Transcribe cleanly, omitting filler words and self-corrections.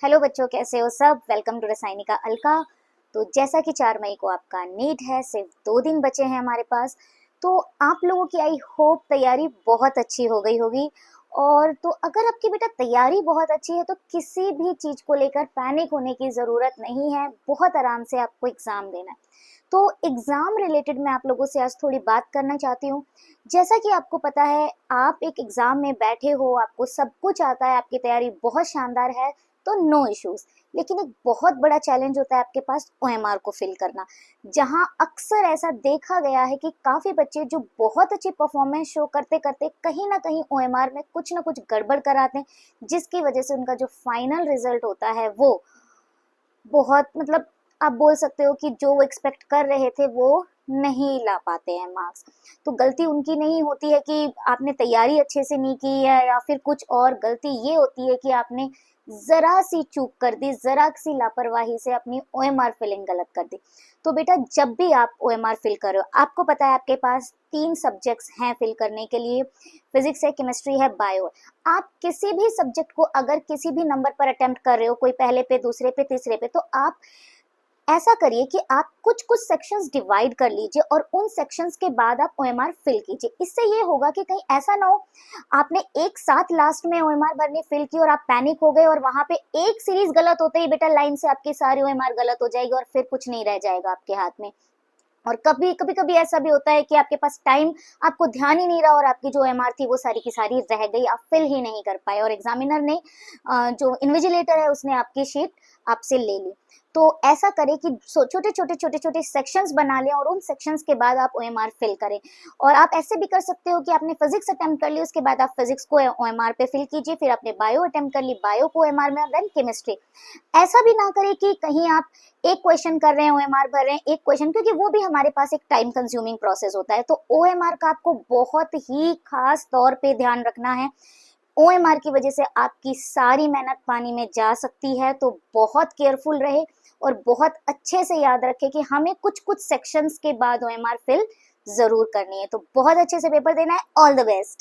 Hello बच्चों, कैसे हो सब। Welcome to Rasayanika Alka. तो जैसा कि 4 मई को आपका नीट है, सिर्फ 2 दिन बचे हैं हमारे पास। तो आप लोगों की आई होप तैयारी बहुत अच्छी हो गई होगी। और तो अगर आपकी बेटा तैयारी बहुत अच्छी है तो किसी भी चीज को लेकर पैनिक होने की जरूरत नहीं है। बहुत आराम से आपको एग्जाम देना है। तो एग्जाम रिलेटेड मैं आप लोगों से आज थोड़ी बात करना चाहती हूँ। जैसा कि आपको पता है, आप एक एग्जाम में बैठे हो, आपको सब कुछ आता है, आपकी तैयारी बहुत शानदार है, तो नो इश्यूज। लेकिन एक बहुत बड़ा चैलेंज होता है आपके पास ओएमआर को फिल करना। जहां अक्सर ऐसा देखा गया है कि काफी बच्चे जो बहुत अच्छी परफॉर्मेंस शो करते करते कहीं ना कहीं ओएमआर में कुछ ना कुछ गड़बड़ कराते हैं, जिसकी वजह से उनका जो फाइनल रिजल्ट होता है वो बहुत आप बोल सकते हो कि जो वो एक्सपेक्ट कर रहे थे वो नहीं ला पाते हैं मार्क्स। तो गलती उनकी नहीं होती है कि आपने तैयारी अच्छे से नहीं की है या फिर कुछ और, गलती ये होती है कि आपने जरा सी चूक कर दी, जरा सी लापरवाही से अपनी ओएमआर फिलिंग गलत कर दी। तो बेटा, जब भी आप ओएमआर फिल कर रहे हो, आपको पता है आपके पास 3 सब्जेक्ट्स हैं फिल करने के लिए। फिजिक्स है, केमिस्ट्री है, बायो है। आप किसी भी सब्जेक्ट को अगर किसी भी नंबर पर अटेम्प्ट कर रहे हो, कोई पहले पे, दूसरे पे, तीसरे पे, तो आप ऐसा करिए कि आप कुछ कुछ सेक्शंस डिवाइड कर लीजिए और उन सेक्शंस के बाद आप ओएमआर फिल कीजिए। इससे ये होगा कि कहीं ऐसा ना हो आपने एक साथ लास्ट में ओएमआर भरनी फिल की और आप पैनिक हो गए और वहां पे एक सीरीज गलत होते ही बेटा लाइन से आपकी सारी ओएमआर गलत हो जाएगी और फिर कुछ नहीं रह जाएगा आपके हाथ में। और कभी कभी कभी ऐसा भी होता है कि आपके पास टाइम, आपको ध्यान ही नहीं रहा और आपकी जो एमआर थी वो सारी की सारी रह गई, आप फिल ही नहीं कर पाए और एग्जामिनर ने जो इन्विजिलेटर है उसने आपकी शीट आपसे ले ली। तो ऐसा करें कि छोटे छोटे सेक्शंस बना लें और उन सेक्शंस के बाद आप ओएमआर फिल करें। और आप ऐसे भी कर सकते हो कि आपने फिजिक्स अटेम्प्ट कर ली, उसके बाद आप फिजिक्स को ओएमआर पे फिल कीजिए, फिर आपने बायो अटेम्प्ट कर ली, बायो को ओएमआर में, देन केमिस्ट्री। ऐसा भी ना करें कि कहीं आप एक क्वेश्चन कर रहे हैं, ओएमआर भर रहे हैं एक क्वेश्चन, क्योंकि वो भी हमारे पास एक टाइम कंज्यूमिंग प्रोसेस होता है। तो ओएमआर का आपको बहुत ही खास तौर पे ध्यान रखना है। ओएमआर की वजह से आपकी सारी मेहनत पानी में जा सकती है, तो बहुत केयरफुल रहे और बहुत अच्छे से याद रखें कि हमें कुछ कुछ सेक्शंस के बाद ओएमआर फिल जरूर करनी है। तो बहुत अच्छे से पेपर देना है। All the best.